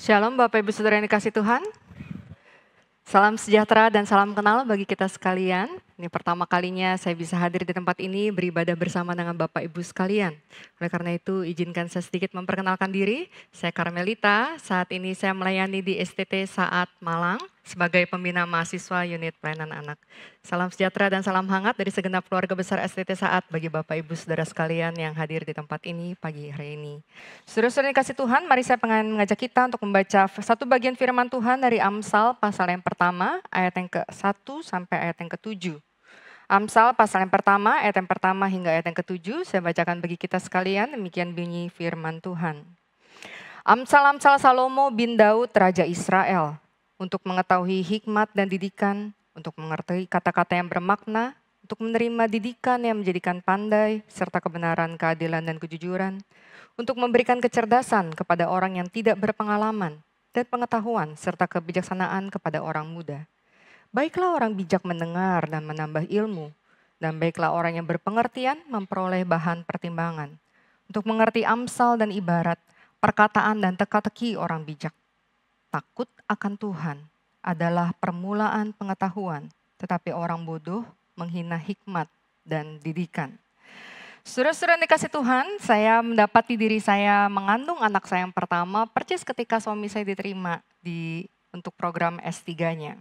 Shalom Bapak Ibu Saudara yang dikasih Tuhan. Salam sejahtera dan salam kenal bagi kita sekalian. Ini pertama kalinya saya bisa hadir di tempat ini beribadah bersama dengan Bapak Ibu sekalian. Oleh karena itu izinkan saya sedikit memperkenalkan diri. Saya Carmelita, saat ini saya melayani di STT Saat Malang sebagai pembina mahasiswa unit pelayanan anak. Salam sejahtera dan salam hangat dari segenap keluarga besar STT Saat bagi Bapak Ibu Saudara sekalian yang hadir di tempat ini pagi hari ini. Saudara-saudara yang dikasih Tuhan, mari saya pengen mengajak kita untuk membaca satu bagian firman Tuhan dari Amsal pasal yang pertama, ayat yang ke-1 sampai ayat yang ke-7. Amsal pasal yang pertama, ayat yang pertama hingga ayat yang ke-7, saya bacakan bagi kita sekalian, demikian bunyi firman Tuhan. Amsal-amsal Salomo bin Daud, Raja Israel, untuk mengetahui hikmat dan didikan, untuk mengerti kata-kata yang bermakna, untuk menerima didikan yang menjadikan pandai, serta kebenaran, keadilan, dan kejujuran, untuk memberikan kecerdasan kepada orang yang tidak berpengalaman, dan pengetahuan serta kebijaksanaan kepada orang muda. Baiklah orang bijak mendengar dan menambah ilmu, dan baiklah orang yang berpengertian memperoleh bahan pertimbangan, untuk mengerti amsal dan ibarat, perkataan dan teka-teki orang bijak. Takut akan Tuhan adalah permulaan pengetahuan, tetapi orang bodoh menghina hikmat dan didikan. Saudara-saudara yang dikasih Tuhan, saya mendapati diri saya mengandung anak saya yang pertama persis ketika suami saya diterima untuk program S3-nya.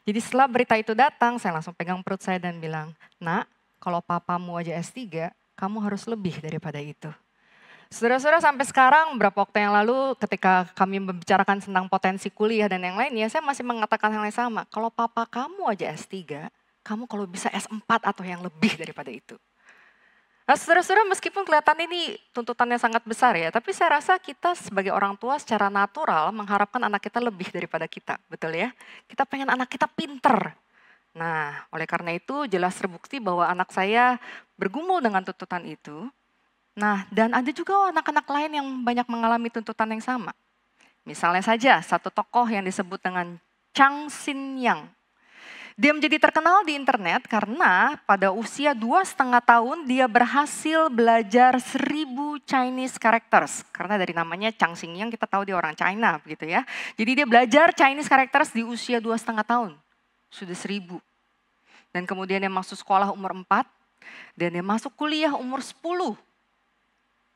Jadi setelah berita itu datang, saya langsung pegang perut saya dan bilang, "Nak, kalau papamu aja S3, kamu harus lebih daripada itu." Saudara-saudara sampai sekarang, beberapa waktu yang lalu ketika kami membicarakan tentang potensi kuliah dan yang lainnya, saya masih mengatakan hal yang sama. Kalau papa kamu aja S3, kamu kalau bisa S4 atau yang lebih daripada itu. Nah, saudara-saudara meskipun kelihatan ini tuntutannya sangat besar ya, tapi saya rasa kita sebagai orang tua secara natural mengharapkan anak kita lebih daripada kita, betul ya? Kita pengen anak kita pinter. Nah, oleh karena itu jelas terbukti bahwa anak saya bergumul dengan tuntutan itu. Nah, dan ada juga anak-anak lain yang banyak mengalami tuntutan yang sama. Misalnya saja satu tokoh yang disebut dengan Chang Xin Yang. Dia menjadi terkenal di internet karena pada usia 2,5 tahun dia berhasil belajar 1.000 Chinese characters. Karena dari namanya Chang Xin Yang kita tahu dia orang China begitu ya. Jadi dia belajar Chinese characters di usia 2,5 tahun. Sudah 1.000. Dan kemudian dia masuk sekolah umur 4. Dan dia masuk kuliah umur 10.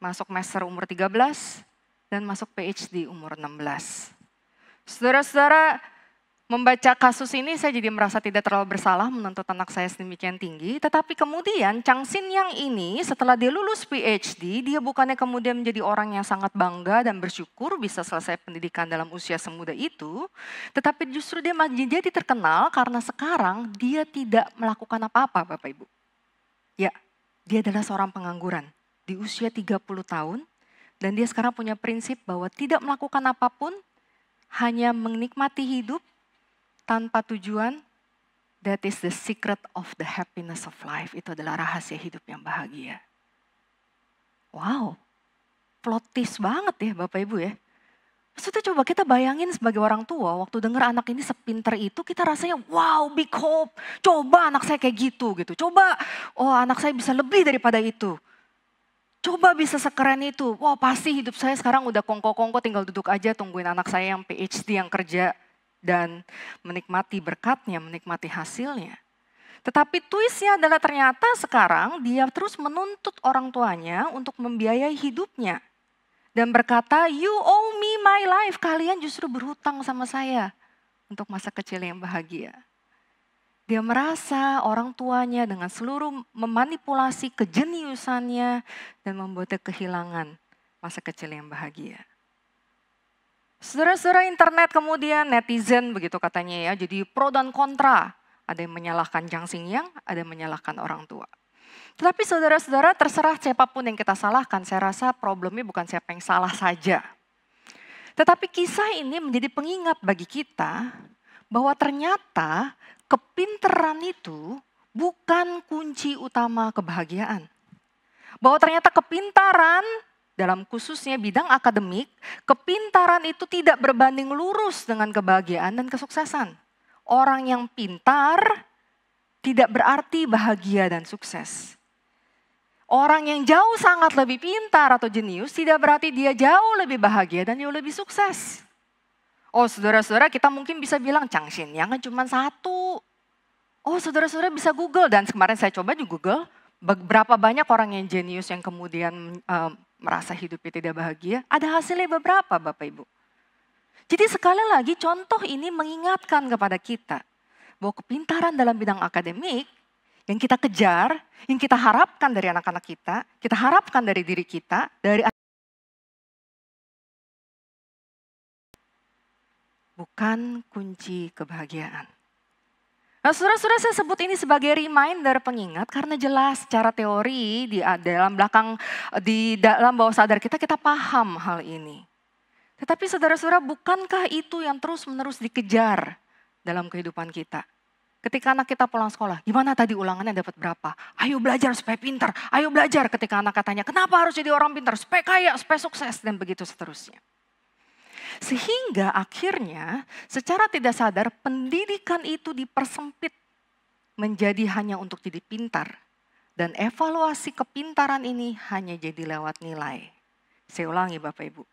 Masuk master umur 13. Dan masuk PhD umur 16. Saudara-saudara, membaca kasus ini saya jadi merasa tidak terlalu bersalah menuntut anak saya sedemikian tinggi. Tetapi kemudian Chang Xin Yang ini setelah dia lulus PhD, dia bukannya kemudian menjadi orang yang sangat bangga dan bersyukur bisa selesai pendidikan dalam usia semuda itu. Tetapi justru dia menjadi terkenal karena sekarang dia tidak melakukan apa-apa Bapak Ibu. Ya, dia adalah seorang pengangguran di usia 30 tahun. Dan dia sekarang punya prinsip bahwa tidak melakukan apapun, hanya menikmati hidup, tanpa tujuan, that is the secret of the happiness of life. Itu adalah rahasia hidup yang bahagia. Wow, plot twist banget ya Bapak Ibu ya. Maksudnya coba kita bayangin sebagai orang tua, waktu dengar anak ini sepinter itu, kita rasanya wow, big hope. Coba anak saya kayak gitu. Coba, oh anak saya bisa lebih daripada itu. Coba bisa sekeren itu. Wah pasti hidup saya sekarang udah kongko-kongko, tinggal duduk aja tungguin anak saya yang PhD yang kerja. Dan menikmati berkatnya, menikmati hasilnya. Tetapi twistnya adalah ternyata sekarang dia terus menuntut orang tuanya untuk membiayai hidupnya. Dan berkata, you owe me my life, kalian justru berhutang sama saya untuk masa kecil yang bahagia. Dia merasa orang tuanya dengan seluruh memanipulasi kejeniusannya dan membuatnya kehilangan masa kecil yang bahagia. Saudara-saudara internet kemudian netizen begitu katanya ya, jadi pro dan kontra. Ada yang menyalahkan Chang Xin Yang, ada yang menyalahkan orang tua. Tetapi saudara-saudara terserah siapapun yang kita salahkan, saya rasa problemnya bukan siapa yang salah saja. Tetapi kisah ini menjadi pengingat bagi kita bahwa ternyata kepinteran itu bukan kunci utama kebahagiaan. Bahwa ternyata kepintaran dalam khususnya bidang akademik, kepintaran itu tidak berbanding lurus dengan kebahagiaan dan kesuksesan. Orang yang pintar tidak berarti bahagia dan sukses. Orang yang jauh sangat lebih pintar atau jenius tidak berarti dia jauh lebih bahagia dan jauh lebih sukses. Oh saudara-saudara, kita mungkin bisa bilang Changxin yang kan cuma satu. Oh saudara-saudara bisa Google, dan kemarin saya coba di Google, berapa banyak orang yang jenius yang kemudian merasa hidupnya tidak bahagia. Ada hasilnya beberapa Bapak Ibu. Jadi sekali lagi contoh ini mengingatkan kepada kita bahwa kepintaran dalam bidang akademik yang kita kejar, yang kita harapkan dari anak-anak kita harapkan dari diri kita, dari bukan kunci kebahagiaan. Nah, saudara-saudara, saya sebut ini sebagai reminder, pengingat, karena jelas secara teori di dalam bawah sadar kita paham hal ini. Tetapi saudara-saudara, bukankah itu yang terus-menerus dikejar dalam kehidupan kita? Ketika anak kita pulang sekolah, gimana tadi ulangannya dapat berapa? Ayo belajar supaya pintar, ayo belajar. Ketika anak katanya, kenapa harus jadi orang pintar? Supaya kaya, supaya sukses, dan begitu seterusnya. Sehingga akhirnya secara tidak sadar pendidikan itu dipersempit menjadi hanya untuk jadi pintar. Dan evaluasi kepintaran ini hanya jadi lewat nilai. Saya ulangi Bapak Ibu.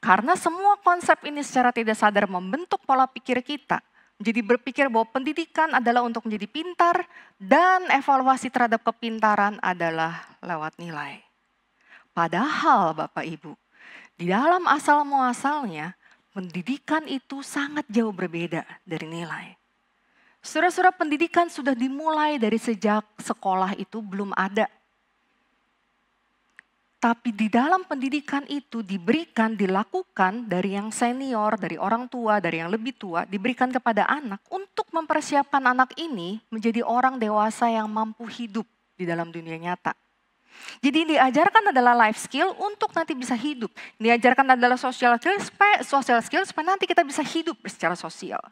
Karena semua konsep ini secara tidak sadar membentuk pola pikir kita. Jadi berpikir bahwa pendidikan adalah untuk menjadi pintar dan evaluasi terhadap kepintaran adalah lewat nilai. Padahal Bapak Ibu, di dalam asal muasalnya pendidikan itu sangat jauh berbeda dari nilai. Saudara-saudara, pendidikan sudah dimulai dari sejak sekolah itu belum ada. Tapi di dalam pendidikan itu diberikan, dilakukan dari yang senior, dari orang tua, dari yang lebih tua, diberikan kepada anak untuk mempersiapkan anak ini menjadi orang dewasa yang mampu hidup di dalam dunia nyata. Jadi diajarkan adalah life skill untuk nanti bisa hidup. Diajarkan adalah social skill supaya nanti kita bisa hidup secara sosial.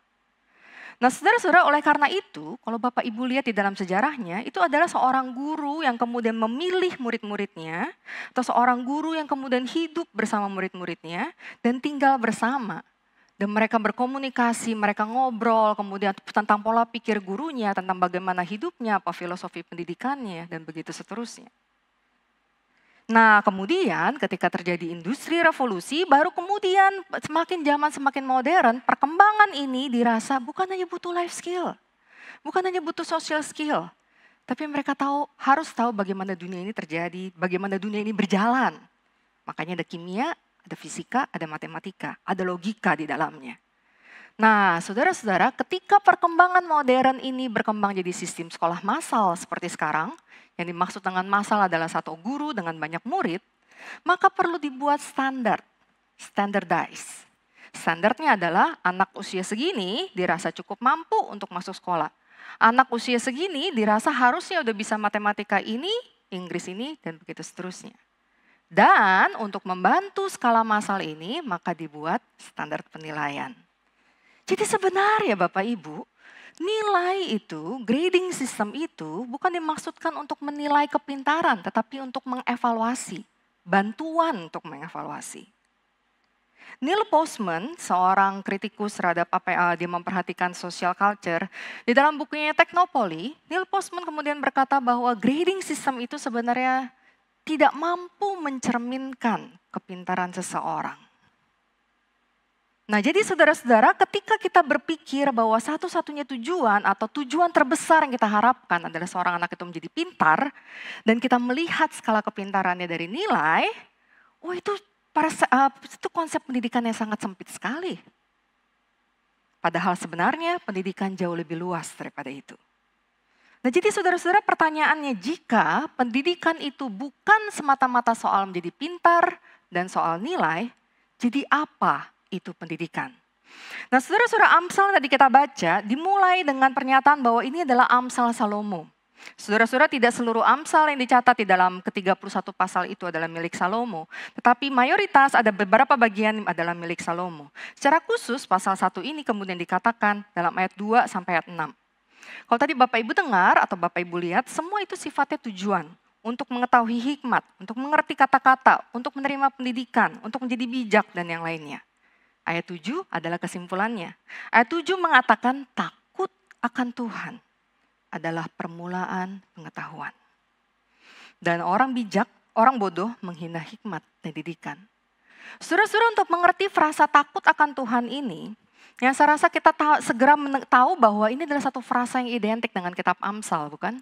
Nah saudara-saudara, oleh karena itu, kalau Bapak Ibu lihat di dalam sejarahnya, itu adalah seorang guru yang kemudian memilih murid-muridnya, atau seorang guru yang kemudian hidup bersama murid-muridnya, dan tinggal bersama. Dan mereka berkomunikasi, mereka ngobrol, kemudian tentang pola pikir gurunya, tentang bagaimana hidupnya, apa filosofi pendidikannya, dan begitu seterusnya. Nah kemudian ketika terjadi industri revolusi, baru kemudian semakin zaman semakin modern, perkembangan ini dirasa bukan hanya butuh life skill, bukan hanya butuh social skill, tapi mereka harus tahu bagaimana dunia ini terjadi, bagaimana dunia ini berjalan. Makanya ada kimia, ada fisika, ada matematika, ada logika di dalamnya. Nah saudara-saudara, ketika perkembangan modern ini berkembang jadi sistem sekolah massal seperti sekarang, yang dimaksud dengan massal adalah satu guru dengan banyak murid, maka perlu dibuat standardize. Standarnya adalah anak usia segini dirasa cukup mampu untuk masuk sekolah. Anak usia segini dirasa harusnya udah bisa matematika ini, Inggris ini, dan begitu seterusnya. Dan untuk membantu skala massal ini, maka dibuat standar penilaian. Jadi sebenarnya Bapak Ibu, nilai itu, grading system itu bukan dimaksudkan untuk menilai kepintaran, tetapi untuk mengevaluasi, bantuan untuk mengevaluasi. Neil Postman, seorang kritikus terhadap apa dia memperhatikan social culture, di dalam bukunya Technopoly, Neil Postman kemudian berkata bahwa grading system itu sebenarnya tidak mampu mencerminkan kepintaran seseorang. Nah jadi saudara-saudara, ketika kita berpikir bahwa satu-satunya tujuan atau tujuan terbesar yang kita harapkan adalah seorang anak itu menjadi pintar, dan kita melihat skala kepintarannya dari nilai, itu konsep pendidikan yang sangat sempit sekali. Padahal sebenarnya pendidikan jauh lebih luas daripada itu. Nah jadi saudara-saudara, pertanyaannya, jika pendidikan itu bukan semata-mata soal menjadi pintar dan soal nilai, jadi apa itu pendidikan? Nah saudara-saudara, Amsal tadi kita baca dimulai dengan pernyataan bahwa ini adalah Amsal Salomo. Saudara-saudara, tidak seluruh Amsal yang dicatat di dalam ke-31 pasal itu adalah milik Salomo, tetapi mayoritas ada beberapa bagian adalah milik Salomo. Secara khusus pasal 1 ini kemudian dikatakan dalam ayat 2 sampai ayat 6. Kalau tadi Bapak Ibu dengar atau Bapak Ibu lihat, semua itu sifatnya tujuan untuk mengetahui hikmat, untuk mengerti kata-kata, untuk menerima pendidikan, untuk menjadi bijak dan yang lainnya. Ayat 7 adalah kesimpulannya. Ayat 7 mengatakan takut akan Tuhan adalah permulaan pengetahuan. Dan orang bijak, orang bodoh menghina hikmat dan didikan. Saudara-saudara, untuk mengerti frasa takut akan Tuhan ini, Yang saya rasa kita segera tahu bahwa ini adalah satu frasa yang identik dengan kitab Amsal, bukan?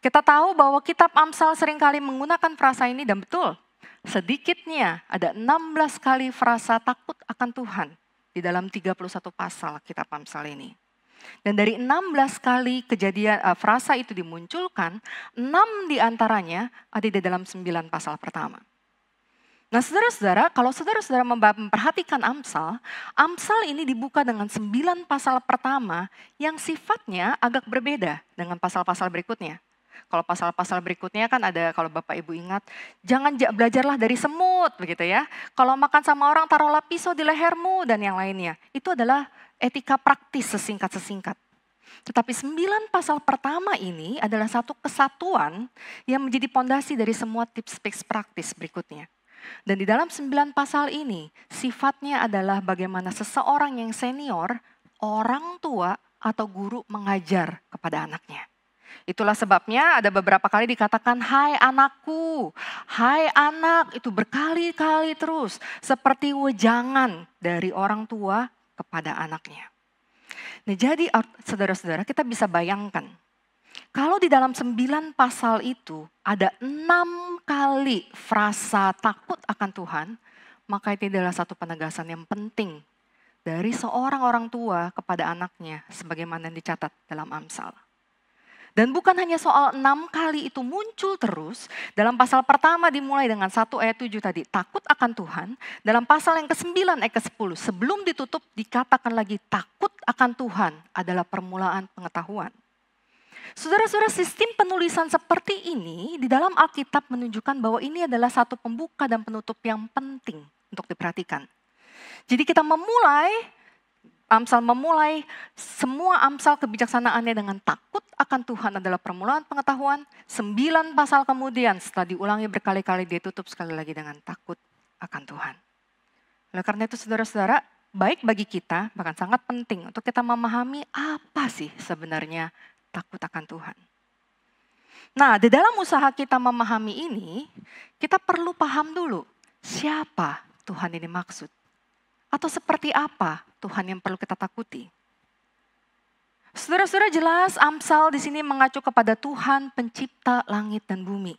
Kita tahu bahwa kitab Amsal seringkali menggunakan frasa ini dan betul, sedikitnya ada 16 kali frasa takut akan Tuhan di dalam 31 pasal kitab Amsal ini. Dan dari 16 kali kejadian frasa itu dimunculkan, 6 diantaranya ada di dalam 9 pasal pertama. Nah saudara-saudara, kalau saudara-saudara memperhatikan Amsal, Amsal ini dibuka dengan 9 pasal pertama yang sifatnya agak berbeda dengan pasal-pasal berikutnya. Kalau pasal-pasal berikutnya kan ada, kalau Bapak Ibu ingat, jangan belajarlah dari semut begitu ya. Kalau makan sama orang taruhlah pisau di lehermu dan yang lainnya. Itu adalah etika praktis sesingkat-sesingkat. Tetapi 9 pasal pertama ini adalah satu kesatuan yang menjadi pondasi dari semua tips-tips praktis berikutnya. Dan di dalam 9 pasal ini sifatnya adalah bagaimana seseorang yang senior, orang tua atau guru mengajar kepada anaknya. Itulah sebabnya ada beberapa kali dikatakan, hai anakku, hai anak, itu berkali-kali terus. Seperti wejangan dari orang tua kepada anaknya. Nah jadi saudara-saudara kita bisa bayangkan, kalau di dalam 9 pasal itu ada 6 kali frasa takut akan Tuhan, maka itu adalah satu penegasan yang penting dari seorang orang tua kepada anaknya sebagaimana yang dicatat dalam Amsal. Dan bukan hanya soal 6 kali itu muncul terus, dalam pasal pertama dimulai dengan 1 ayat 7 tadi, takut akan Tuhan. Dalam pasal yang ke-9 ayat ke-10, sebelum ditutup dikatakan lagi takut akan Tuhan adalah permulaan pengetahuan. Saudara-saudara, sistem penulisan seperti ini di dalam Alkitab menunjukkan bahwa ini adalah satu pembuka dan penutup yang penting untuk diperhatikan. Jadi kita Amsal memulai semua Amsal kebijaksanaannya dengan takut akan Tuhan adalah permulaan pengetahuan. 9 pasal kemudian setelah diulangi berkali-kali dia tutup sekali lagi dengan takut akan Tuhan. Oleh karena itu saudara-saudara, baik bagi kita bahkan sangat penting untuk kita memahami apa sih sebenarnya takut akan Tuhan. Nah di dalam usaha kita memahami ini, kita perlu paham dulu siapa Tuhan ini maksud. Atau seperti apa Tuhan yang perlu kita takuti? Saudara-saudara jelas Amsal di sini mengacu kepada Tuhan pencipta langit dan bumi.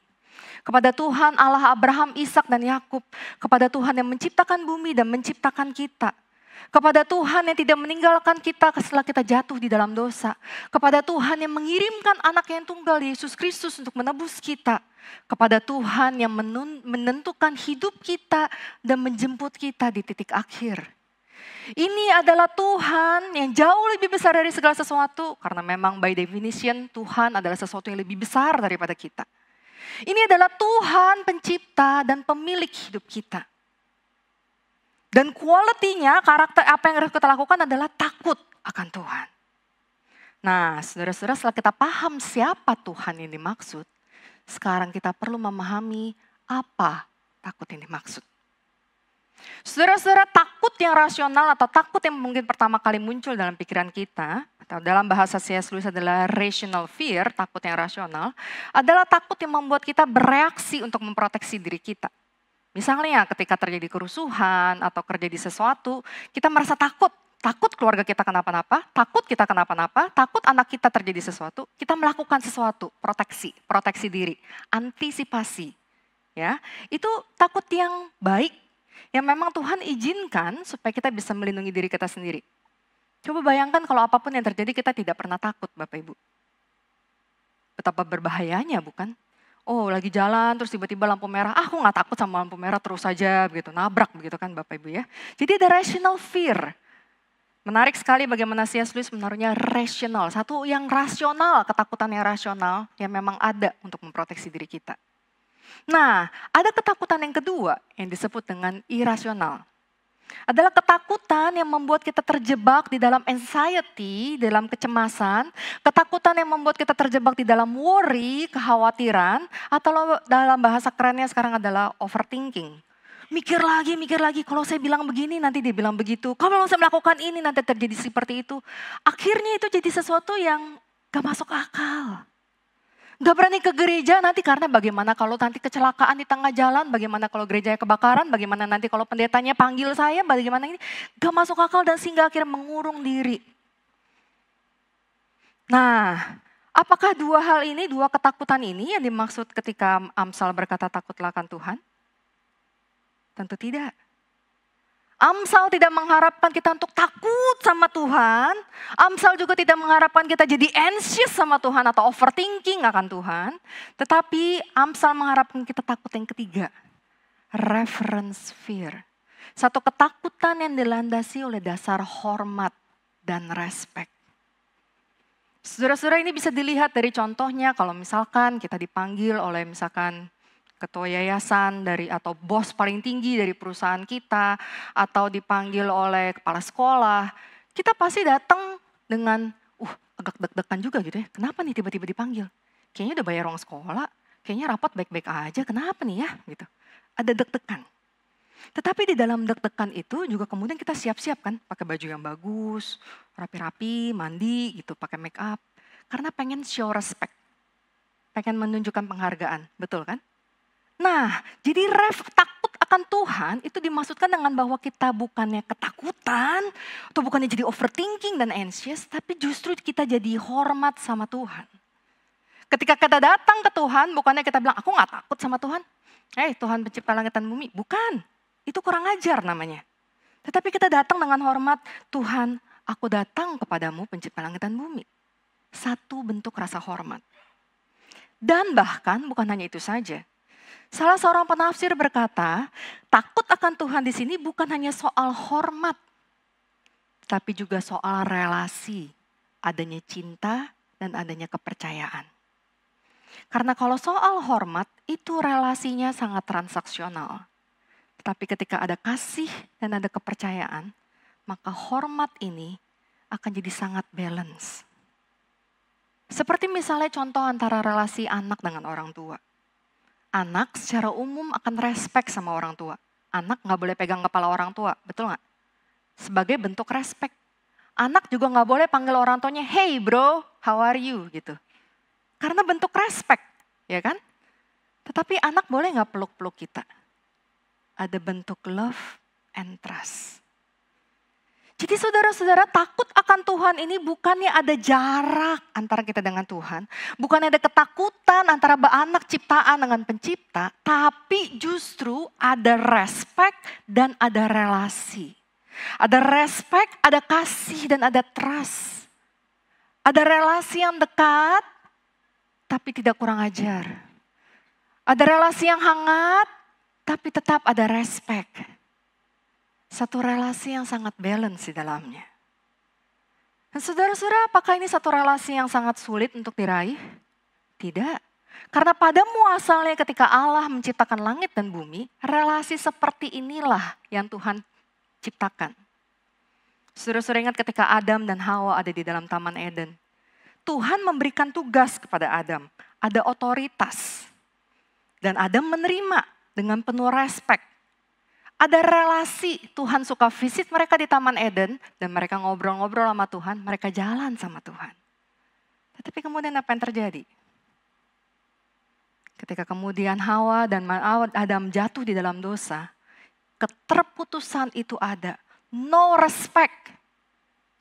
Kepada Tuhan Allah Abraham, Ishak dan Yakub. Kepada Tuhan yang menciptakan bumi dan menciptakan kita. Kepada Tuhan yang tidak meninggalkan kita setelah kita jatuh di dalam dosa. Kepada Tuhan yang mengirimkan anak yang tunggal Yesus Kristus untuk menebus kita. Kepada Tuhan yang menentukan hidup kita dan menjemput kita di titik akhir. Ini adalah Tuhan yang jauh lebih besar dari segala sesuatu. Karena memang by definition Tuhan adalah sesuatu yang lebih besar daripada kita. Ini adalah Tuhan pencipta dan pemilik hidup kita. Dan kualitinya, karakter apa yang harus kita lakukan adalah takut akan Tuhan. Nah saudara-saudara setelah kita paham siapa Tuhan yang dimaksud, sekarang kita perlu memahami apa takut yang dimaksud. Saudara-saudara, takut yang rasional atau takut yang mungkin pertama kali muncul dalam pikiran kita, atau dalam bahasa C.S. Lewis adalah rational fear, takut yang rasional, adalah takut yang membuat kita bereaksi untuk memproteksi diri kita. Misalnya ketika terjadi kerusuhan atau terjadi sesuatu, kita merasa takut. Takut keluarga kita kenapa-napa, takut kita kenapa-napa, takut anak kita terjadi sesuatu, kita melakukan sesuatu, proteksi diri, antisipasi. Ya, itu takut yang baik, yang memang Tuhan izinkan supaya kita bisa melindungi diri kita sendiri. Coba bayangkan kalau apapun yang terjadi kita tidak pernah takut Bapak Ibu. Betapa berbahayanya bukan? Oh lagi jalan terus tiba-tiba lampu merah, aku gak takut sama lampu merah terus saja begitu, nabrak begitu kan Bapak Ibu ya. Jadi ada rational fear. Menarik sekali bagaimana C.S. Lewis menaruhnya rasional. Satu yang rasional, ketakutan yang rasional yang memang ada untuk memproteksi diri kita. Nah, ada ketakutan yang kedua yang disebut dengan irasional. Adalah ketakutan yang membuat kita terjebak di dalam anxiety, dalam kecemasan. Ketakutan yang membuat kita terjebak di dalam worry, kekhawatiran. Atau dalam bahasa kerennya sekarang adalah overthinking. Mikir lagi, kalau saya bilang begini nanti dia bilang begitu. Kalau saya melakukan ini nanti terjadi seperti itu. Akhirnya itu jadi sesuatu yang gak masuk akal. Gak berani ke gereja nanti karena bagaimana kalau nanti kecelakaan di tengah jalan, bagaimana kalau gerejanya kebakaran, bagaimana nanti kalau pendetanya panggil saya, bagaimana ini. Gak masuk akal dan sehingga akhirnya mengurung diri. Nah, apakah dua hal ini, dua ketakutan ini yang dimaksud ketika Amsal berkata takutlah akan Tuhan? Tentu tidak. Amsal tidak mengharapkan kita untuk takut sama Tuhan. Amsal juga tidak mengharapkan kita jadi anxious sama Tuhan atau overthinking akan Tuhan. Tetapi Amsal mengharapkan kita takut yang ketiga. Reverence fear. Satu ketakutan yang dilandasi oleh dasar hormat dan respect. Saudara-saudara, ini bisa dilihat dari contohnya kalau misalkan kita dipanggil oleh misalkan ketua yayasan atau bos paling tinggi dari perusahaan kita, atau dipanggil oleh kepala sekolah, kita pasti datang dengan agak deg-degan juga gitu ya. Kenapa nih tiba-tiba dipanggil? Kayaknya udah bayar uang sekolah, kayaknya rapat baik-baik aja, kenapa nih ya? Gitu. Ada deg-degan. Tetapi di dalam deg-degan itu juga kemudian kita siap-siap kan, pakai baju yang bagus, rapi-rapi, mandi gitu, pakai make up. Karena pengen show respect, pengen menunjukkan penghargaan, betul kan? Nah, jadi takut akan Tuhan itu dimaksudkan dengan bahwa kita bukannya ketakutan, atau bukannya jadi overthinking dan anxious, tapi justru kita jadi hormat sama Tuhan. Ketika kita datang ke Tuhan, bukannya kita bilang, aku gak takut sama Tuhan. Tuhan pencipta langit dan bumi. Bukan, itu kurang ajar namanya. Tetapi kita datang dengan hormat, Tuhan, aku datang kepadamu pencipta langit dan bumi. Satu bentuk rasa hormat. Dan bahkan bukan hanya itu saja. Salah seorang penafsir berkata, takut akan Tuhan di sini bukan hanya soal hormat, tapi juga soal relasi, adanya cinta dan adanya kepercayaan. Karena kalau soal hormat itu relasinya sangat transaksional. Tapi ketika ada kasih dan ada kepercayaan, maka hormat ini akan jadi sangat balance. Seperti misalnya contoh antara relasi anak dengan orang tua. Anak secara umum akan respect sama orang tua. Anak gak boleh pegang kepala orang tua, betul gak? Sebagai bentuk respect. Anak juga gak boleh panggil orang tuanya, hey bro, how are you? Gitu. Karena bentuk respect, ya kan? Tetapi anak boleh gak peluk-peluk kita? Ada bentuk love and trust. Jadi saudara-saudara, takut akan Tuhan ini bukannya ada jarak antara kita dengan Tuhan. Bukan ada ketakutan antara anak ciptaan dengan pencipta. Tapi justru ada respect dan ada relasi. Ada respect, ada kasih dan ada trust. Ada relasi yang dekat tapi tidak kurang ajar. Ada relasi yang hangat tapi tetap ada respect. Satu relasi yang sangat balance di dalamnya. Dan saudara-saudara, apakah ini satu relasi yang sangat sulit untuk diraih? Tidak. Karena pada muasalnya ketika Allah menciptakan langit dan bumi, relasi seperti inilah yang Tuhan ciptakan. Saudara-saudara ingat ketika Adam dan Hawa ada di dalam Taman Eden. Tuhan memberikan tugas kepada Adam. Ada otoritas. Dan Adam menerima dengan penuh respect. Ada relasi, Tuhan suka visit mereka di Taman Eden dan mereka ngobrol-ngobrol sama Tuhan, mereka jalan sama Tuhan. Tetapi kemudian apa yang terjadi? Ketika kemudian Hawa dan Adam jatuh di dalam dosa, keterputusan itu ada, no respect.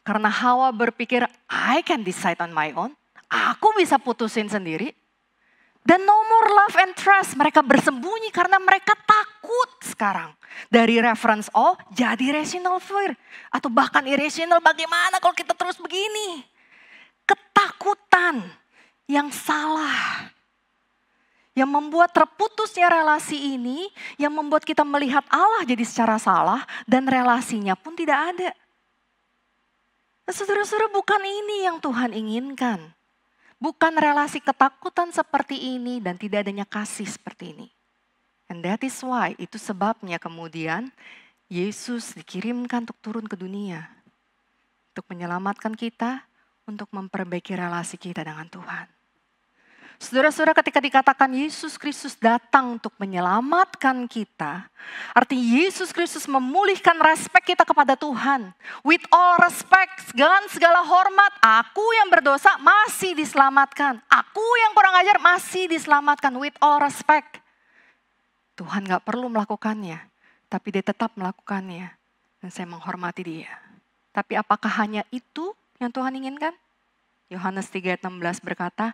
Karena Hawa berpikir, I can decide on my own, aku bisa putusin sendiri. Dan no more love and trust, mereka bersembunyi karena mereka takut sekarang. Dari reference jadi rational fear. Atau bahkan irrational, bagaimana kalau kita terus begini. Ketakutan yang salah. Yang membuat terputusnya relasi ini, yang membuat kita melihat Allah jadi secara salah, dan relasinya pun tidak ada. Nah, saudara-saudara, bukan ini yang Tuhan inginkan. Bukan relasi ketakutan seperti ini dan tidak adanya kasih seperti ini. And that is why, itu sebabnya kemudian Yesus dikirimkan untuk turun ke dunia. Untuk menyelamatkan kita, untuk memperbaiki relasi kita dengan Tuhan. Saudara-saudara, ketika dikatakan Yesus Kristus datang untuk menyelamatkan kita, artinya Yesus Kristus memulihkan respek kita kepada Tuhan. With all respect, dengan segala hormat, aku yang berdosa masih diselamatkan. Aku aku yang kurang ajar masih diselamatkan with all respect. Tuhan gak perlu melakukannya, tapi dia tetap melakukannya. Dan saya menghormati dia. Tapi apakah hanya itu yang Tuhan inginkan? Yohanes 3 ayat 16 berkata,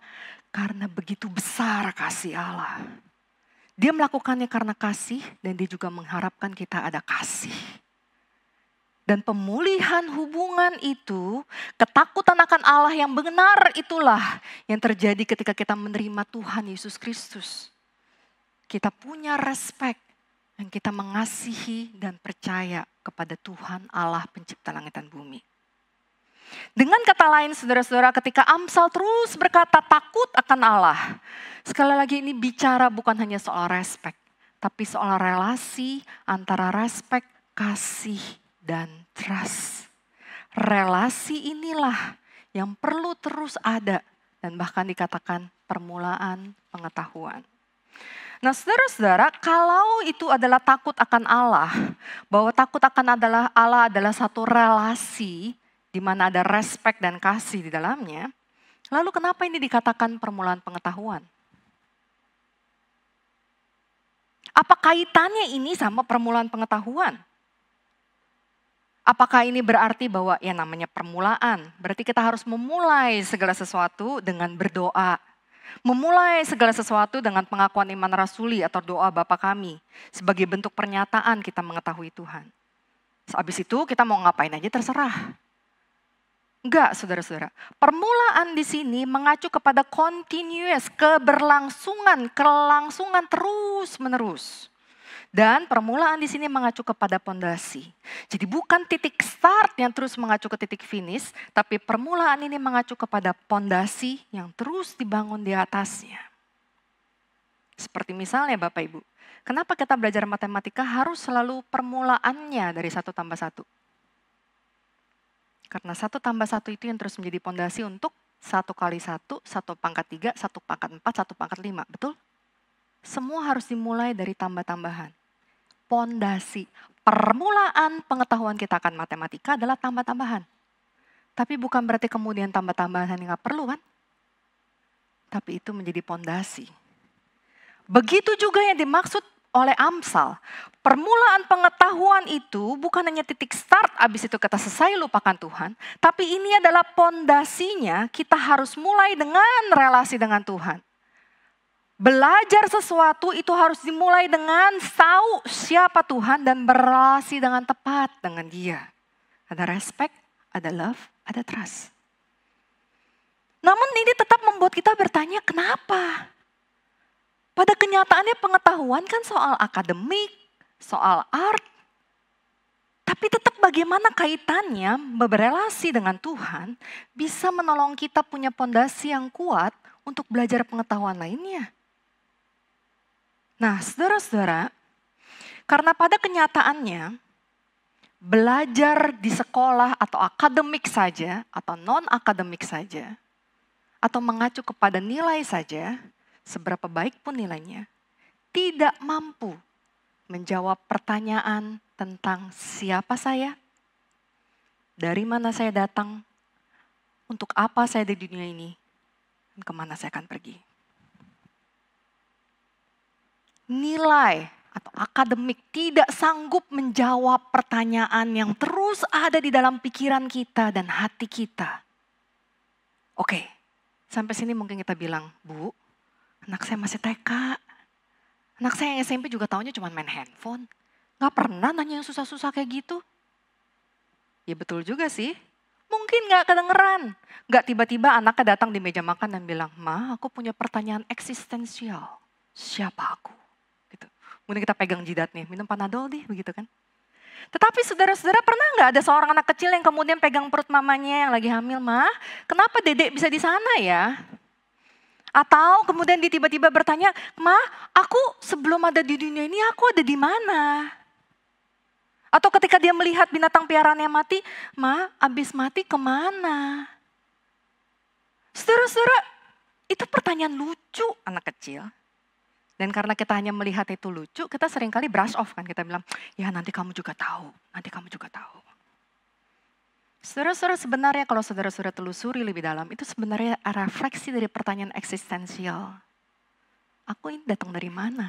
karena begitu besar kasih Allah. Dia melakukannya karena kasih dan dia juga mengharapkan kita ada kasih. Dan pemulihan hubungan itu, ketakutan akan Allah yang benar itulah yang terjadi ketika kita menerima Tuhan Yesus Kristus. Kita punya respect dan kita mengasihi dan percaya kepada Tuhan Allah pencipta langit dan bumi. Dengan kata lain saudara-saudara, ketika Amsal terus berkata takut akan Allah. Sekali lagi ini bicara bukan hanya soal respect, tapi soal relasi antara respect, kasih, dan trust. Relasi inilah yang perlu terus ada dan bahkan dikatakan permulaan pengetahuan. Nah saudara-saudara, kalau itu adalah takut akan Allah, bahwa takut akan Allah adalah satu relasi di mana ada respect dan kasih di dalamnya, lalu kenapa ini dikatakan permulaan pengetahuan? Apa kaitannya ini sama permulaan pengetahuan? Apakah ini berarti bahwa ya namanya permulaan, berarti kita harus memulai segala sesuatu dengan berdoa. Memulai segala sesuatu dengan pengakuan iman rasuli atau doa Bapa kami. Sebagai bentuk pernyataan kita mengetahui Tuhan. Habis itu kita mau ngapain aja terserah. Enggak saudara-saudara. Permulaan di sini mengacu kepada continuous, keberlangsungan, kelangsungan terus menerus. Dan permulaan di sini mengacu kepada pondasi. Jadi bukan titik start yang terus mengacu ke titik finish, tapi permulaan ini mengacu kepada pondasi yang terus dibangun di atasnya. Seperti misalnya Bapak Ibu, kenapa kita belajar matematika harus selalu permulaannya dari 1 tambah 1? Karena 1 tambah 1 itu yang terus menjadi pondasi untuk 1 kali 1, 1 pangkat 3, 1 pangkat 4, 1 pangkat 5, betul? Semua harus dimulai dari tambah-tambahan. Pondasi, permulaan pengetahuan kita akan matematika adalah tambah-tambahan. Tapi bukan berarti kemudian tambah-tambahan yang gak perlu kan? Tapi itu menjadi pondasi. Begitu juga yang dimaksud oleh Amsal. Permulaan pengetahuan itu bukan hanya titik start, abis itu kita selesai lupakan Tuhan. Tapi ini adalah pondasinya, kita harus mulai dengan relasi dengan Tuhan. Belajar sesuatu itu harus dimulai dengan tahu siapa Tuhan dan berrelasi dengan tepat dengan Dia. Ada respect, ada love, ada trust. Namun ini tetap membuat kita bertanya kenapa? Pada kenyataannya pengetahuan kan soal akademik, soal art. Tapi tetap bagaimana kaitannya berrelasi dengan Tuhan bisa menolong kita punya pondasi yang kuat untuk belajar pengetahuan lainnya. Nah saudara-saudara, karena pada kenyataannya belajar di sekolah atau akademik saja atau non-akademik saja atau mengacu kepada nilai saja, seberapa baik pun nilainya, tidak mampu menjawab pertanyaan tentang siapa saya, dari mana saya datang, untuk apa saya di dunia ini, dan kemana saya akan pergi. Nilai atau akademik tidak sanggup menjawab pertanyaan yang terus ada di dalam pikiran kita dan hati kita. Oke, sampai sini mungkin kita bilang, Bu, anak saya masih TK. Anak saya yang SMP juga taunya cuma main handphone. Gak pernah nanya yang susah-susah kayak gitu. Ya betul juga sih. Mungkin gak kedengeran. Gak tiba-tiba anaknya datang di meja makan dan bilang, Ma, aku punya pertanyaan eksistensial. Siapa aku? Gitu. Kemudian kita pegang jidatnya, minum Panadol deh, begitu kan. Tetapi saudara-saudara pernah gak ada seorang anak kecil yang kemudian pegang perut mamanya yang lagi hamil, Ma, kenapa dedek bisa di sana ya? Atau kemudian dia tiba-tiba bertanya, Ma, aku sebelum ada di dunia ini aku ada di mana? Atau ketika dia melihat binatang piaraannya mati, Ma, abis mati kemana? Saudara-saudara, itu pertanyaan lucu anak kecil. Dan karena kita hanya melihat itu lucu, kita seringkali brush off kan. Kita bilang, ya nanti kamu juga tahu, nanti kamu juga tahu. Saudara-saudara, sebenarnya kalau saudara-saudara telusuri lebih dalam, itu sebenarnya refleksi dari pertanyaan eksistensial. Aku ini datang dari mana?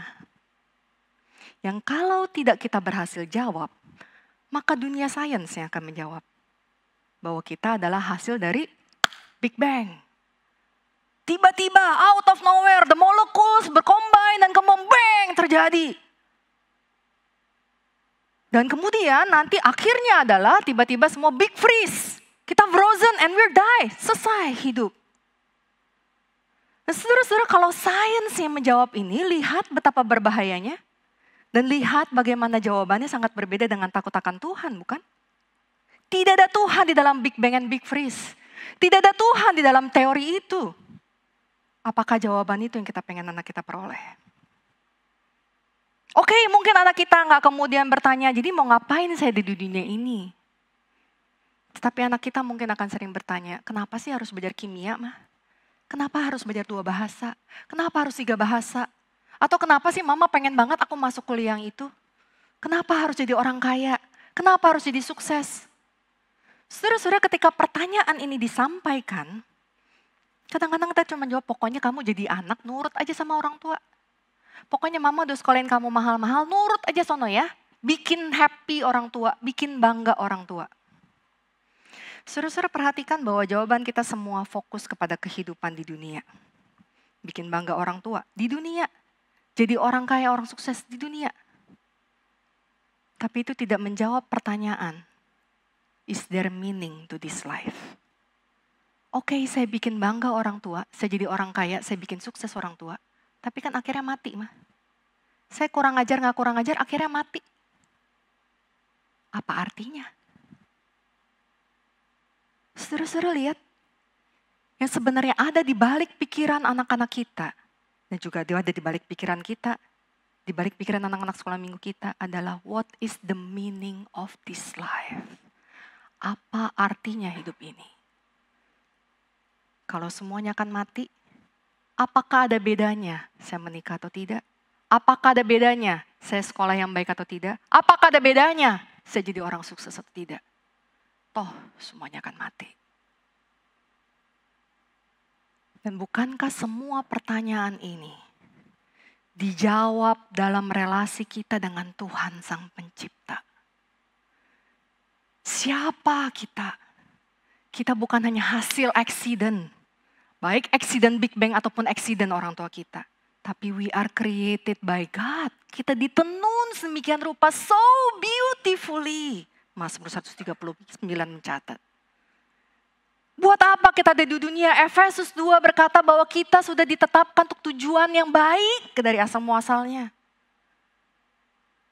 Yang kalau tidak kita berhasil jawab, maka dunia sains yang akan menjawab. Bahwa kita adalah hasil dari Big Bang. Tiba-tiba out of nowhere, the molecules bercombine dan kemudian bang terjadi. Dan kemudian nanti akhirnya adalah tiba-tiba semua big freeze. Kita frozen and we're die. Selesai hidup. Nah, saudara-saudara, kalau sains yang menjawab ini, lihat betapa berbahayanya. Dan lihat bagaimana jawabannya sangat berbeda dengan takut akan Tuhan, bukan? Tidak ada Tuhan di dalam Big Bang and Big Freeze. Tidak ada Tuhan di dalam teori itu. Apakah jawaban itu yang kita pengen anak kita peroleh? Oke, mungkin anak kita nggak kemudian bertanya, jadi mau ngapain saya di dunia ini? Tetapi anak kita mungkin akan sering bertanya, kenapa sih harus belajar kimia, mah? Kenapa harus belajar 2 bahasa? Kenapa harus 3 bahasa? Atau kenapa sih mama pengen banget aku masuk kuliah yang itu? Kenapa harus jadi orang kaya? Kenapa harus jadi sukses? Saudara-saudara, ketika pertanyaan ini disampaikan, kadang-kadang kita cuma jawab, pokoknya kamu jadi anak, nurut aja sama orang tua. Pokoknya mama udah sekolahin kamu mahal-mahal, nurut aja sono ya. Bikin happy orang tua, bikin bangga orang tua. Saudara-saudara, perhatikan bahwa jawaban kita semua fokus kepada kehidupan di dunia. Bikin bangga orang tua di dunia. Jadi orang kaya, orang sukses di dunia. Tapi itu tidak menjawab pertanyaan. Is there meaning to this life? Oke, saya bikin bangga orang tua, saya jadi orang kaya, saya bikin sukses orang tua. Tapi kan akhirnya mati, mah. Saya kurang ajar, nggak kurang ajar, akhirnya mati. Apa artinya? Saudara-saudara lihat, yang sebenarnya ada di balik pikiran anak-anak kita, dan juga ada di balik pikiran kita, di balik pikiran anak-anak sekolah minggu kita adalah what is the meaning of this life? Apa artinya hidup ini? Kalau semuanya akan mati, apakah ada bedanya saya menikah atau tidak? Apakah ada bedanya saya sekolah yang baik atau tidak? Apakah ada bedanya saya jadi orang sukses atau tidak? Toh semuanya akan mati. Dan bukankah semua pertanyaan ini dijawab dalam relasi kita dengan Tuhan Sang Pencipta? Siapa kita? Kita bukan hanya hasil accident. Baik accident Big Bang ataupun accident orang tua kita. Tapi we are created by God. Kita ditenun sedemikian rupa so beautifully. Mazmur 139 mencatat. Buat apa kita ada di dunia? Efesus 2 berkata bahwa kita sudah ditetapkan untuk tujuan yang baik dari asal muasalnya.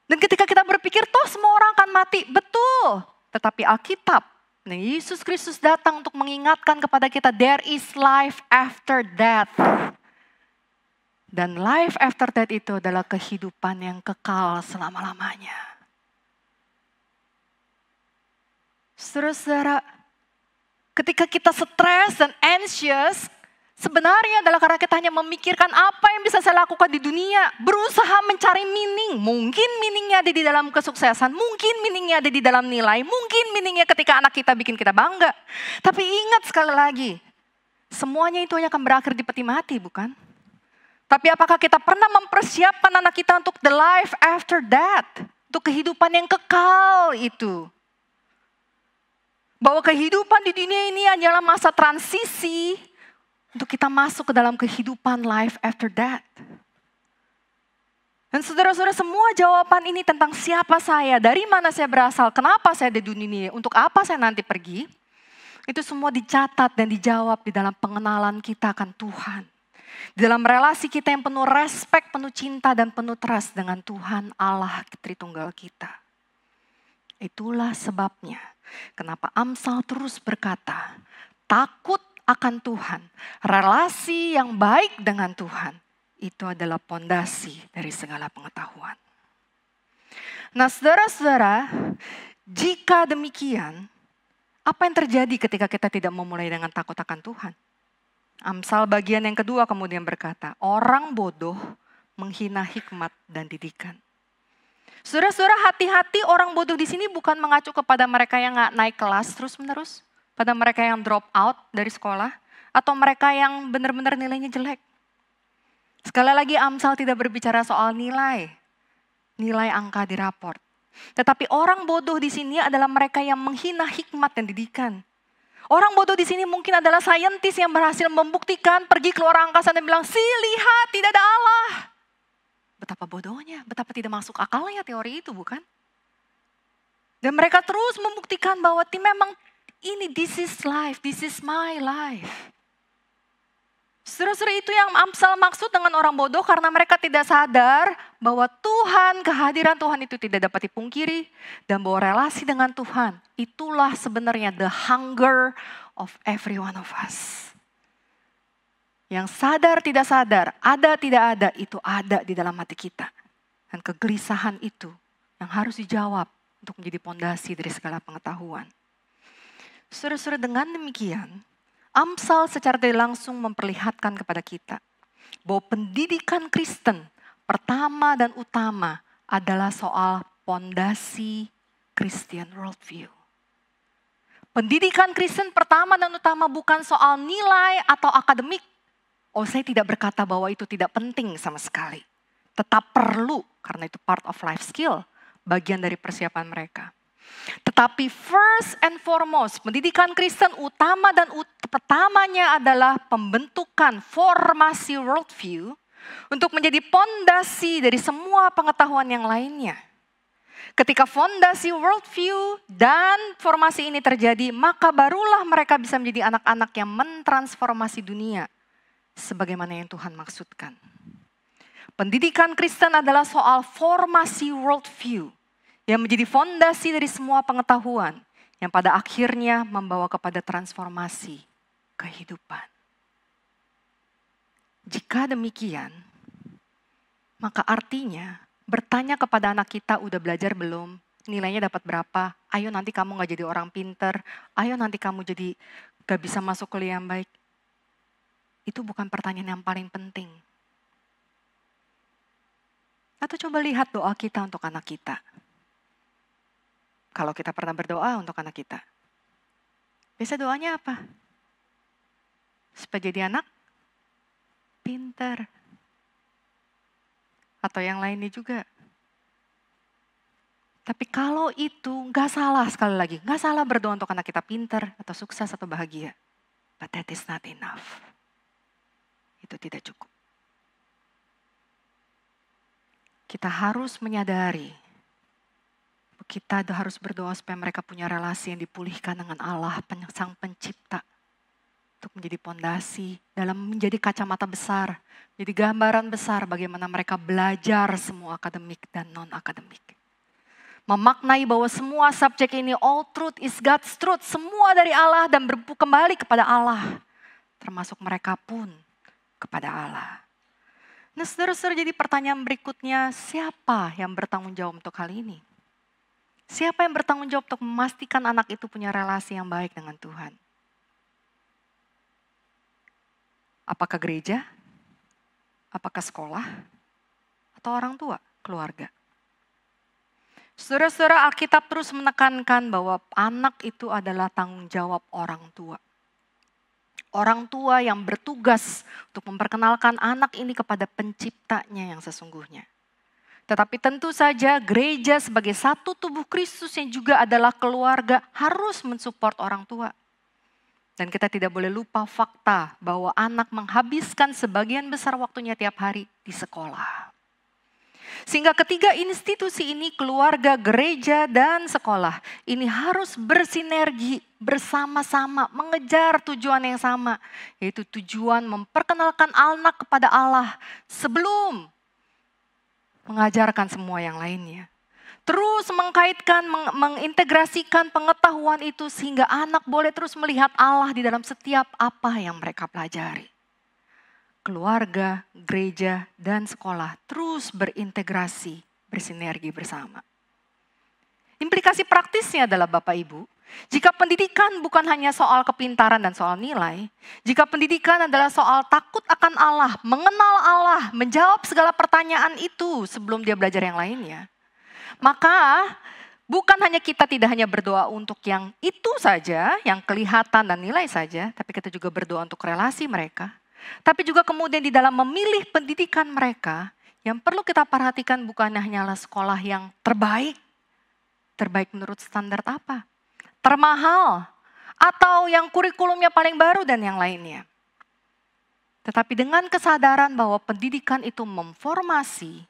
Dan ketika kita berpikir toh semua orang akan mati. Betul. Tetapi Alkitab, Yesus Kristus datang untuk mengingatkan kepada kita there is life after death. Dan life after death itu adalah kehidupan yang kekal selama-lamanya. Saudara-saudara, ketika kita stres dan anxious, sebenarnya adalah karena kita hanya memikirkan apa yang bisa saya lakukan di dunia. Berusaha mencari meaning. Mungkin meaningnya ada di dalam kesuksesan. Mungkin meaningnya ada di dalam nilai. Mungkin meaningnya ketika anak kita bikin kita bangga. Tapi ingat sekali lagi, semuanya itu hanya akan berakhir di peti mati, bukan? Tapi apakah kita pernah mempersiapkan anak kita untuk the life after that? Untuk kehidupan yang kekal itu. Bahwa kehidupan di dunia ini hanyalah masa transisi untuk kita masuk ke dalam kehidupan life after that. Dan saudara-saudara, semua jawaban ini tentang siapa saya, dari mana saya berasal, kenapa saya ada di dunia ini, untuk apa saya nanti pergi. Itu semua dicatat dan dijawab di dalam pengenalan kita akan Tuhan. Di dalam relasi kita yang penuh respek, penuh cinta, dan penuh trust dengan Tuhan Allah Tritunggal kita. Itulah sebabnya kenapa Amsal terus berkata, takut akan Tuhan, relasi yang baik dengan Tuhan, itu adalah pondasi dari segala pengetahuan. Nah saudara-saudara, jika demikian, apa yang terjadi ketika kita tidak memulai dengan takut akan Tuhan? Amsal bagian yang kedua kemudian berkata, orang bodoh menghina hikmat dan didikan. Saudara-saudara, hati-hati, orang bodoh di sini bukan mengacu kepada mereka yang nggak naik kelas terus-menerus, pada mereka yang drop out dari sekolah, atau mereka yang benar-benar nilainya jelek. Sekali lagi, Amsal tidak berbicara soal nilai angka di raport. Tetapi orang bodoh di sini adalah mereka yang menghina hikmat dan didikan. Orang bodoh di sini mungkin adalah saintis yang berhasil membuktikan, pergi keluar angkasa dan bilang, lihat, tidak ada Allah. Betapa bodohnya, betapa tidak masuk akalnya teori itu, bukan? Dan mereka terus membuktikan bahwa memang ini, this is life, this is my life. Saudara-saudara, itu yang Amsal maksud dengan orang bodoh, karena mereka tidak sadar bahwa Tuhan, kehadiran Tuhan itu tidak dapat dipungkiri, dan bahwa relasi dengan Tuhan itulah sebenarnya the hunger of every one of us. Yang sadar tidak sadar, ada tidak ada, itu ada di dalam hati kita. Dan kegelisahan itu yang harus dijawab untuk menjadi pondasi dari segala pengetahuan. Saudara-saudara, dengan demikian, Amsal secara tidak langsung memperlihatkan kepada kita bahwa pendidikan Kristen pertama dan utama adalah soal pondasi Christian worldview. Pendidikan Kristen pertama dan utama bukan soal nilai atau akademik. Oh, saya tidak berkata bahwa itu tidak penting sama sekali. Tetap perlu, karena itu part of life skill, bagian dari persiapan mereka. Tetapi first and foremost, pendidikan Kristen utama dan pertamanya adalah pembentukan formasi worldview untuk menjadi pondasi dari semua pengetahuan yang lainnya. Ketika fondasi worldview dan formasi ini terjadi, maka barulah mereka bisa menjadi anak-anak yang mentransformasi dunia sebagaimana yang Tuhan maksudkan. Pendidikan Kristen adalah soal formasi worldview yang menjadi fondasi dari semua pengetahuan yang pada akhirnya membawa kepada transformasi kehidupan. Jika demikian, maka artinya bertanya kepada anak kita, udah belajar belum? Nilainya dapat berapa? Ayo nanti kamu gak jadi orang pinter. Ayo nanti kamu jadi gak bisa masuk kuliah yang baik. Itu bukan pertanyaan yang paling penting. Atau coba lihat doa kita untuk anak kita. Kalau kita pernah berdoa untuk anak kita. Biasa doanya apa? Supaya jadi anak pinter. Atau yang lainnya juga. Tapi kalau itu gak salah, sekali lagi, gak salah berdoa untuk anak kita pinter atau sukses atau bahagia. But that is not enough. Itu tidak cukup. Kita harus menyadari, kita harus berdoa supaya mereka punya relasi yang dipulihkan dengan Allah, Sang Pencipta. Untuk menjadi pondasi, dalam menjadi kacamata besar, jadi gambaran besar bagaimana mereka belajar semua akademik dan non-akademik. Memaknai bahwa semua subjek ini, all truth is God's truth, semua dari Allah dan kembali kepada Allah. Termasuk mereka pun kepada Allah. Nah, saudara-saudara, jadi pertanyaan berikutnya, siapa yang bertanggung jawab untuk hal ini? Siapa yang bertanggung jawab untuk memastikan anak itu punya relasi yang baik dengan Tuhan? Apakah gereja? Apakah sekolah? Atau orang tua, keluarga? Saudara-saudara, Alkitab terus menekankan bahwa anak itu adalah tanggung jawab orang tua. Orang tua yang bertugas untuk memperkenalkan anak ini kepada penciptanya yang sesungguhnya. Tetapi tentu saja gereja sebagai satu tubuh Kristus yang juga adalah keluarga harus mensupport orang tua. Dan kita tidak boleh lupa fakta bahwa anak menghabiskan sebagian besar waktunya tiap hari di sekolah. Sehingga ketiga institusi ini, keluarga, gereja, dan sekolah, ini harus bersinergi bersama-sama, mengejar tujuan yang sama. Yaitu tujuan memperkenalkan anak kepada Allah sebelum mengajarkan semua yang lainnya. Terus mengkaitkan, mengintegrasikan pengetahuan itu sehingga anak boleh terus melihat Allah di dalam setiap apa yang mereka pelajari. Keluarga, gereja, dan sekolah terus berintegrasi, bersinergi bersama. Implikasi praktisnya adalah Bapak Ibu, jika pendidikan bukan hanya soal kepintaran dan soal nilai, jika pendidikan adalah soal takut akan Allah, mengenal Allah, menjawab segala pertanyaan itu sebelum dia belajar yang lainnya, Maka bukan hanya kita tidak hanya berdoa untuk yang itu saja, yang kelihatan dan nilai saja, tapi kita juga berdoa untuk relasi mereka. Tapi juga kemudian di dalam memilih pendidikan mereka, yang perlu kita perhatikan bukan hanyalah sekolah yang terbaik. Terbaik menurut standar apa? Termahal, atau yang kurikulumnya paling baru dan yang lainnya. Tetapi dengan kesadaran bahwa pendidikan itu memformasi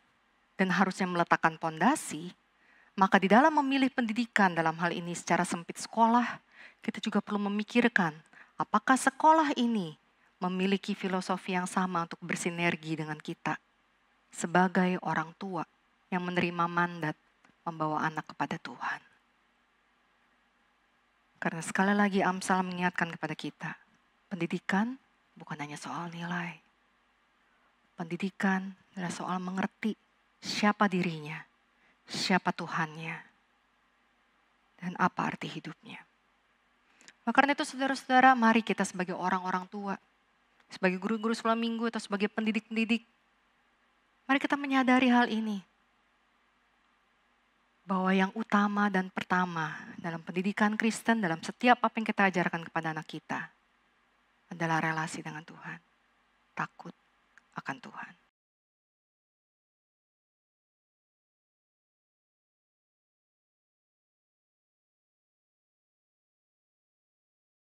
dan harusnya meletakkan pondasi, maka di dalam memilih pendidikan dalam hal ini secara sempit sekolah, kita juga perlu memikirkan apakah sekolah ini memiliki filosofi yang sama untuk bersinergi dengan kita sebagai orang tua yang menerima mandat membawa anak kepada Tuhan. Karena sekali lagi Amsal mengingatkan kepada kita, pendidikan bukan hanya soal nilai. Pendidikan adalah soal mengerti siapa dirinya, siapa Tuhannya, dan apa arti hidupnya. Maka karena itu saudara-saudara, mari kita sebagai orang-orang tua, sebagai guru-guru sekolah minggu atau sebagai pendidik-pendidik, mari kita menyadari hal ini. Bahwa yang utama dan pertama dalam pendidikan Kristen, dalam setiap apa yang kita ajarkan kepada anak kita, adalah relasi dengan Tuhan. Takut akan Tuhan.